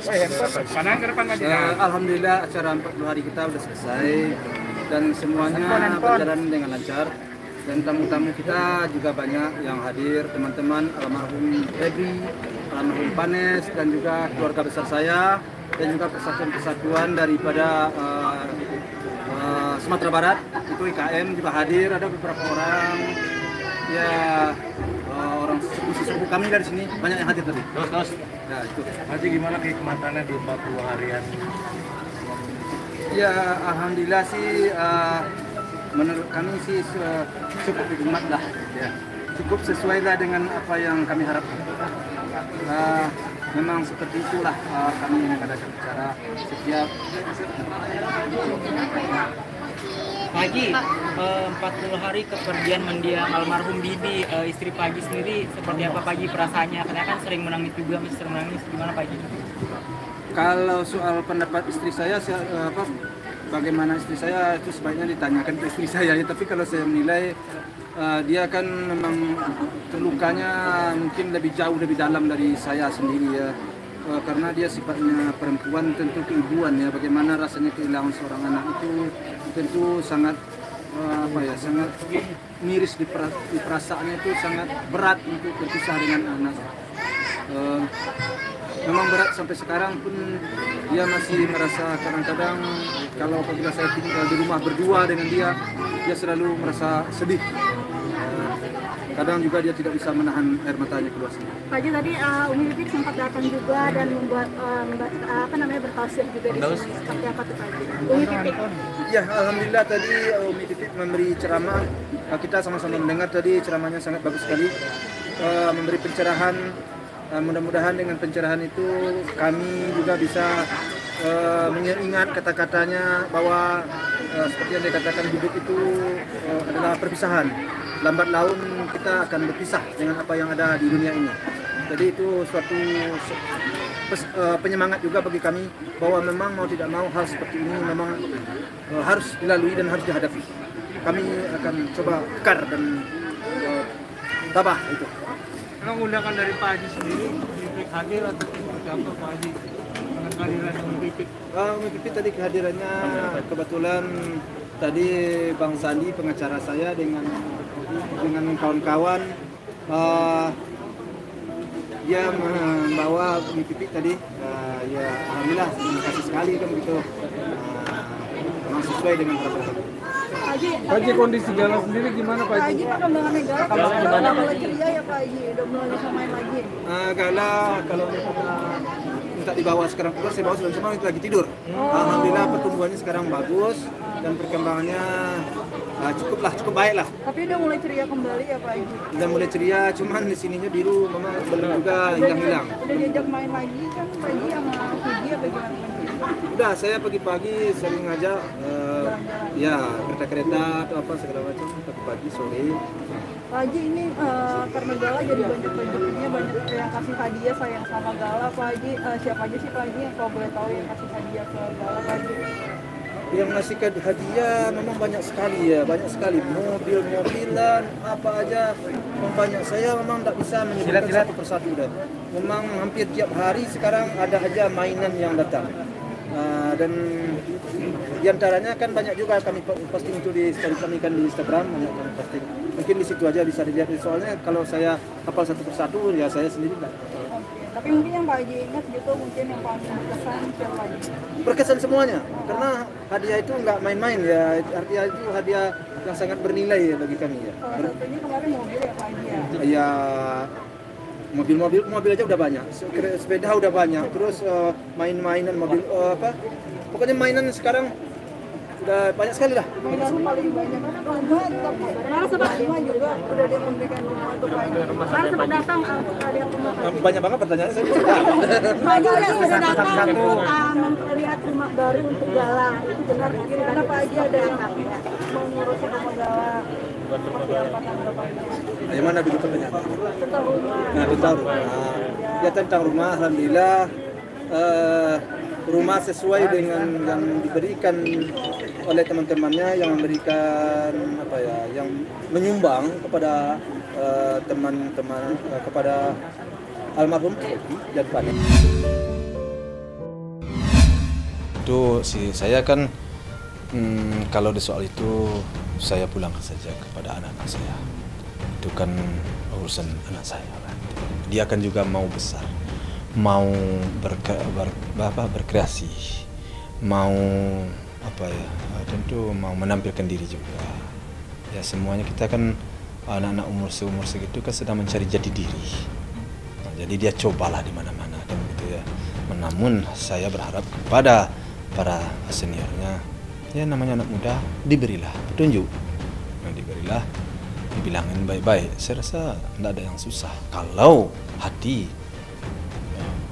Pandangan ke depan Haji. Alhamdulillah acara 40 hari kita sudah selesai dan semuanya berjalan dengan lancar. Dan tamu-tamu kita juga banyak yang hadir, teman-teman almarhum Febri, almarhum Panes, dan juga keluarga besar saya, dan juga persatuan-persatuan daripada Sumatera Barat, itu IKM juga hadir, ada beberapa orang, ya orang sepupu kami dari sini, banyak yang hadir tadi. Terus. Ya, itu. Haji, gimana kenikmatannya di 40 harian? Ya, alhamdulillah sih, menurut kami sih cukup nikmat lah, ya. Cukup sesuai lah dengan apa yang kami harapkan. Memang seperti itulah kami mengadakan acara setiap. Pak Haji, 40 hari kepergian mendiang almarhum Bibi, istri Pak Haji sendiri seperti apa Pak Haji perasaannya? Karena kan sering menangis juga, masih sering menangis, gimana Pak Haji? Kalau soal pendapat istri saya, bagaimana istri saya itu sebaiknya ditanyakan ke istri saya ya. Tapi kalau saya menilai dia kan memang terlukanya mungkin lebih jauh, lebih dalam dari saya sendiri ya. Karena dia sifatnya perempuan, tentu keibuan ya. Bagaimana rasanya kehilangan seorang anak itu tentu sangat sangat miris di perasaannya, itu sangat berat untuk berpisah dengan anak. Memang berat sampai sekarang pun dia masih merasa kadang-kadang kalau apabila saya tinggal di rumah berdua dengan dia selalu merasa sedih. Kadang juga dia tidak bisa menahan air matanya keluar sendiri. Pak Haji, tadi Umi Pipit sempat datang juga dan membuat bertausiah juga di sini. Seperti apa tuh Pak Haji? Umi Pipit. Ya, alhamdulillah tadi Umi Pipit memberi ceramah. Kita sama-sama mendengar tadi ceramahnya sangat bagus sekali. Memberi pencerahan. Mudah-mudahan dengan pencerahan itu kami juga bisa mengingat kata-katanya bahwa seperti yang dikatakan hidup itu adalah perpisahan. Lambat laun kita akan berpisah dengan apa yang ada di dunia ini. Jadi itu suatu penyemangat juga bagi kami bahwa memang mau tidak mau hal seperti ini memang harus dilalui dan harus dihadapi. Kami akan coba kekar dan tabah itu. Memang undangan dari Pak Haji sendiri, Pipit hadir atau seperti apa Pak Haji? Dengan kehadiran Umi Pipit? Umi Pipit tadi kehadirannya kebetulan tadi Bang Sandi pengacara saya dengan kawan-kawan dia membawa Umi Pipit tadi, ya alhamdulillah terima kasih sekali kan begitu, memang sesuai dengan harapan. Pak Haji, kondisi Gala sendiri gimana Pak Haji? Pak Haji, perkembangannya Gala udah mulai ceria ya Pak Haji, udah mulai bisa main lagi. Gala kalau minta dibawa sekarang keluar, saya bawa sebelum itu lagi tidur. Alhamdulillah pertumbuhannya sekarang bagus dan perkembangannya cukup baik lah. Tapi udah mulai ceria kembali ya Pak Haji. Udah mulai ceria, cuman di sininya biru memang belum juga hilang-hilang. Udah diajak main lagi kan Pak Haji sama Fuji apa gimana Pak Haji? Udah, saya pagi-pagi sering ngajak ya kereta-kereta atau apa segala macam pagi-pagi sore. Pak Haji, ini karena Gala jadi banyak rezekinya, banyak yang kasih hadiah sayang sama Gala Pak Haji. Siapa aja sih Pak Haji yang kalau boleh tahu yang kasih hadiah ke Gala Pak Haji? Yang ngasih hadiah memang banyak sekali ya, banyak sekali mobil-mobilan apa aja, memang banyak. Saya memang tidak bisa menyebutkan satu persatu dan memang hampir tiap hari sekarang ada aja mainan yang datang. Dan diantaranya kan banyak juga kami posting itu di story kami kan di Instagram, banyak kami posting. Mungkin di situ aja bisa dilihat, soalnya kalau saya hafal satu persatu ya saya sendiri enggak. Tapi mungkin yang Pak Haji ingat gitu, mungkin yang paling berkesan siapa Haji? Berkesan semuanya, karena hadiah itu nggak main-main ya, artinya itu hadiah yang sangat bernilai ya bagi kami ya. Salah satunya kemarin mobil ya Pak Haji ya? Ya, mobil aja udah banyak, sepeda udah banyak, terus main-mainan mobil pokoknya mainan sekarang udah banyak sekali lah. Mainan paling banyak rumah, tapi malah sempat rumah juga udah dia memberikan rumah untuk Pak Haji. Malah sempat datang untuk hadiah rumah Pak Haji. Banyak banget pertanyaannya saya. Pak Haji sudah datang melihat rumah baru untuk Gala, itu benar karena Pak Haji ada yang mengurus rumah Gala. Seperti apa tanggapannya? Yang mana dulu pertanyaan? Tentang rumah. Nah, tentang rumah. Ya tentang rumah, alhamdulillah rumah sesuai dengan yang diberikan oleh teman-temannya, yang memberikan yang menyumbang kepada teman-teman kepada almarhum dan Pak. itu saya kan kalau di soal itu saya pulangkan saja kepada anak-anak saya. Itu kan urusan anak saya. Dia kan juga mau besar, mau berkreasi, mau tentu mau menampilkan diri juga. Ya semuanya kita kan anak-anak umur segitu kan sedang mencari jati diri. Nah, jadi dia cobalah di mana-mana kan gitu ya. Namun saya berharap kepada para seniornya, ya namanya anak muda, diberilah petunjuk. Nah, diberilah, dibilangin baik-baik. Saya rasa tidak ada yang susah. Kalau hati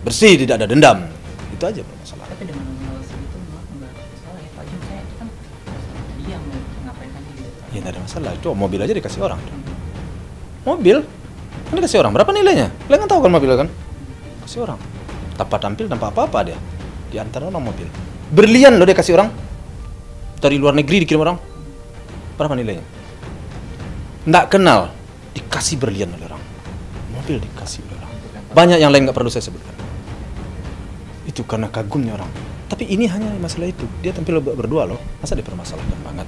bersih, tidak ada dendam, itu aja bermasalah. Tapi dengan segitu nggak salah ya Pak Haji, saya itu kan dia mau ngapain aja gitu. Ya tidak ada masalah, itu mobil aja dikasih orang. Mobil kan dikasih orang, berapa nilainya? Kalian kan tahu kan mobil kan? Kasih orang, tanpa tampil, tanpa apa-apa dia. Di antara orang mobil. Berlian loh dia kasih orang. Dari luar negeri dikirim orang. Berapa nilainya? Nggak kenal, dikasih berlian oleh orang. Mobil dikasih oleh orang. Banyak yang lain nggak perlu saya sebutkan. Itu karena kagumnya orang. Tapi ini hanya masalah itu. Dia tampil berdua loh. Masa dipermasalahkan banget?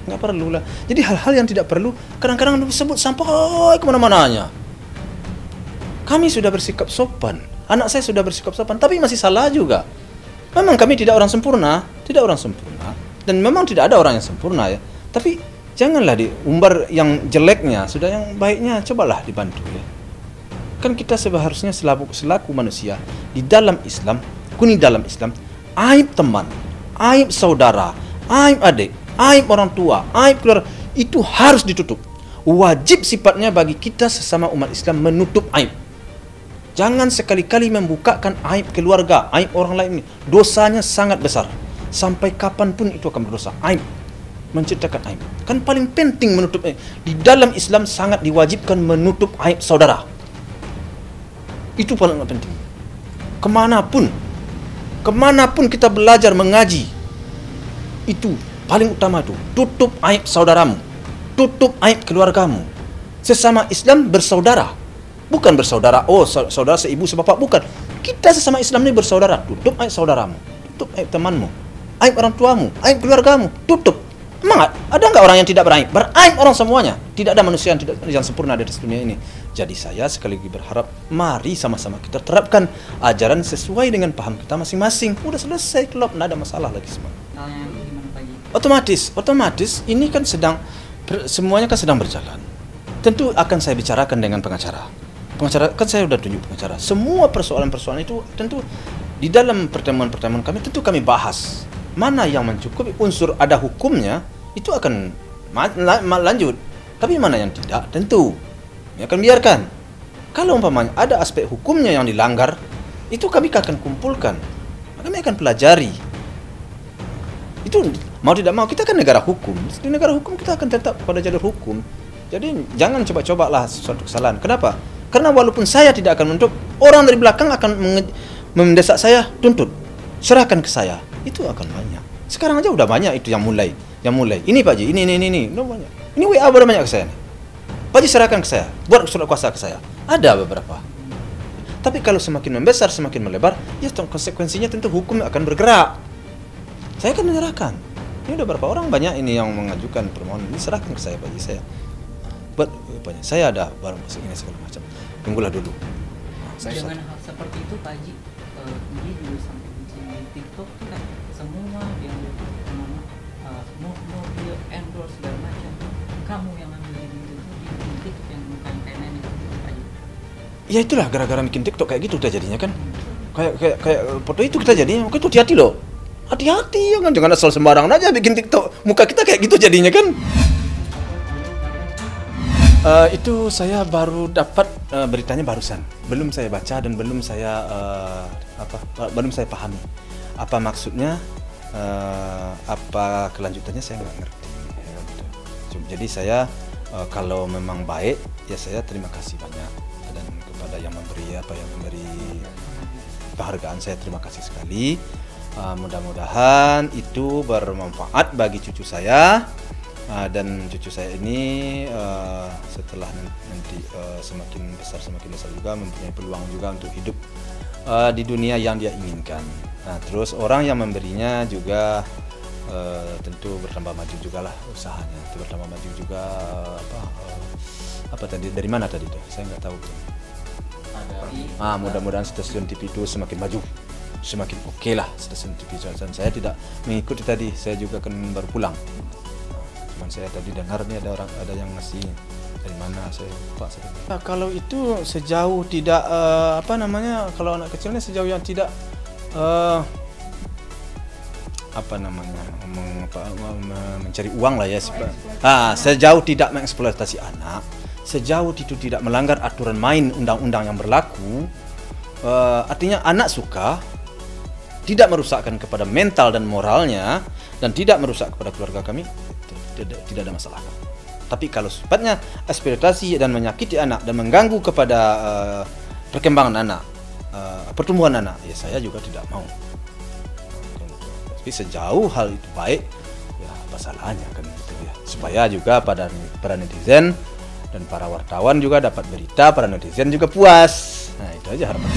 Nggak perlu lah. Jadi hal-hal yang tidak perlu kadang-kadang disebut sampai kemana-mananya. Kami sudah bersikap sopan. Anak saya sudah bersikap sopan. Tapi masih salah juga. Memang kami tidak orang sempurna. Tidak orang sempurna. Dan memang tidak ada orang yang sempurna ya. Tapi janganlah diumbar yang jeleknya. Sudah yang baiknya cobalah dibantu ya. Kan kita seharusnya selaku manusia di dalam Islam, dalam Islam, aib teman, aib saudara, aib adik, aib orang tua, aib keluarga itu harus ditutup. Wajib sifatnya bagi kita sesama umat Islam menutup aib. Jangan sekali-kali membukakan aib keluarga, aib orang lain ini. Dosanya sangat besar. Sampai kapanpun itu akan berdosa. Aib, menceritakan aib. Kan paling penting menutup aib. Di dalam Islam sangat diwajibkan menutup aib saudara. Itu paling penting. Kemanapun kita belajar mengaji, itu paling utama itu. Tutup aib saudaramu, tutup aib keluargamu. Sesama Islam bersaudara, bukan bersaudara. Oh, saudara seibu sebapak, bukan. Kita sesama Islam ini bersaudara. Tutup aib saudaramu, tutup aib temanmu, aib orang tuamu, aib keluargamu, tutup. Emang ada nggak orang yang tidak beraib? Beraib orang semuanya. Tidak ada manusia yang sempurna di atas dunia ini. Jadi saya sekali lagi berharap, mari sama-sama kita terapkan ajaran sesuai dengan paham kita masing-masing. Udah selesai, klop, nggak ada masalah lagi semua. Otomatis ini kan semuanya kan sedang berjalan. Tentu akan saya bicarakan dengan pengacara. Pengacara kan saya udah tunjuk pengacara. Semua persoalan-persoalan itu tentu di dalam pertemuan-pertemuan kami tentu kami bahas. Mana yang mencukupi unsur ada hukumnya itu akan lanjut. Tapi mana yang tidak tentu ya akan biarkan. Kalau umpamanya ada aspek hukumnya yang dilanggar, itu kami akan kumpulkan. Kami akan pelajari. Itu mau tidak mau kita kan negara hukum. Di negara hukum kita akan tetap pada jalur hukum. Jadi jangan coba-cobalah sesuatu kesalahan. Kenapa? Karena walaupun saya tidak akan menuntut, orang dari belakang akan mendesak saya tuntut. Serahkan ke saya. Itu akan banyak. Sekarang aja udah banyak itu yang mulai. Ini Pak Haji, ini. Udah banyak. Ini WA udah banyak ke saya nih. Pak Haji serahkan ke saya, buat surat kuasa ke saya. Ada beberapa. Tapi kalau semakin membesar, semakin melebar, ya konsekuensinya tentu hukum akan bergerak. Saya akan menyerahkan. Ini udah berapa orang banyak ini yang mengajukan permohonan. Ini serahkan ke saya Pak Haji, saya. Buat banyak. Saya ada barang masuk ini segala macam. Tunggulah dulu. Dengan hal seperti itu Pak Haji, dia juga sampai di TikTok tuh kan semua yang mobil endorse segala macam, kamu yang ambil itu di TikTok yang kayak nenek itu Pak Haji. Ya itulah gara-gara bikin TikTok kayak gitu udah jadinya kan. Kayak foto itu kita jadinya, itu hati-hati loh. Hati-hati ya kan, jangan asal sembarangan aja bikin TikTok. Muka kita kayak gitu jadinya kan. Itu saya baru dapat beritanya barusan. Belum saya baca dan belum saya pahami. Apa maksudnya, apa kelanjutannya saya nggak ngerti. Jadi saya kalau memang baik, ya saya terima kasih banyak dan kepada yang memberi penghargaan saya terima kasih sekali. Mudah-mudahan itu bermanfaat bagi cucu saya. Dan cucu saya ini setelah nanti semakin besar juga mempunyai peluang juga untuk hidup di dunia yang dia inginkan. Nah, terus orang yang memberinya juga tentu bertambah maju juga lah usahanya, itu bertambah maju juga apa tadi, dari mana tadi tuh saya nggak tahu tuh. Mudah-mudahan stasiun TV itu semakin maju, semakin oke lah stasiun TV. Dan saya tidak mengikuti tadi, saya juga kan baru pulang. Cuman saya tadi dengar nih ada yang ngasih dari mana, saya lupa. Nah, kalau itu sejauh tidak kalau anak kecilnya sejauh yang tidak mencari uang lah ya. Sejauh tidak mengeksploitasi anak, sejauh itu tidak melanggar aturan main undang-undang yang berlaku, artinya anak suka, tidak merusakkan kepada mental dan moralnya, dan tidak merusak kepada keluarga kami, tidak ada masalah. Tapi kalau sifatnya eksploitasi dan menyakiti anak dan mengganggu kepada perkembangan anak, pertumbuhan anak, ya saya juga tidak mau. Tapi sejauh hal itu baik, ya apa salahnya kan gitu ya. Supaya juga para netizen dan para wartawan juga dapat berita, para netizen juga puas. Nah, itu aja harapan.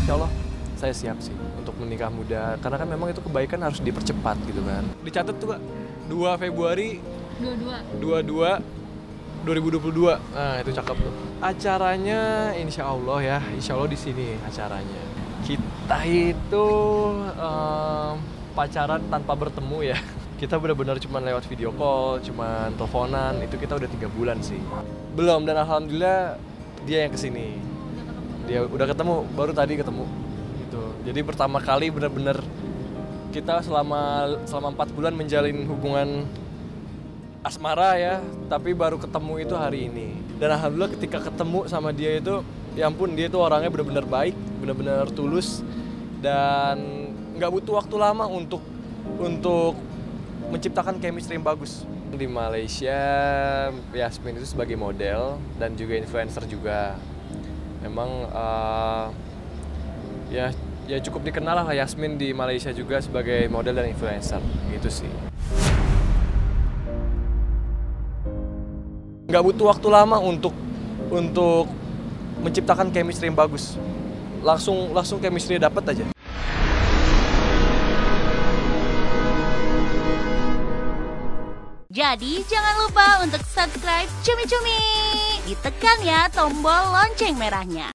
Insya Allah saya siap sih untuk menikah muda, karena kan memang itu kebaikan harus dipercepat gitu kan. Dicatat tuh Kak, 2 Februari 22 2022. Nah, itu cakep tuh. Acaranya insya Allah di sini acaranya. Kita itu pacaran tanpa bertemu ya. Kita benar-benar cuma lewat video call, cuma teleponan, itu kita udah 3 bulan sih. Belum, dan alhamdulillah dia yang kesini. Dia udah ketemu, baru tadi ketemu. Gitu. Jadi pertama kali benar-benar kita selama 4 bulan menjalin hubungan asmara ya, tapi baru ketemu itu hari ini. Dan alhamdulillah ketika ketemu sama dia itu, ya ampun, dia itu orangnya benar-benar baik, benar-benar tulus, dan nggak butuh waktu lama untuk menciptakan chemistry yang bagus. Di Malaysia, Yasmin itu sebagai model dan juga influencer juga. Memang ya cukup dikenal lah Yasmin di Malaysia juga sebagai model dan influencer, gitu sih. Nggak butuh waktu lama untuk menciptakan chemistry yang bagus. Langsung chemistry dapat aja. Jadi jangan lupa untuk subscribe Cumi Cumi. Ditekan ya tombol lonceng merahnya.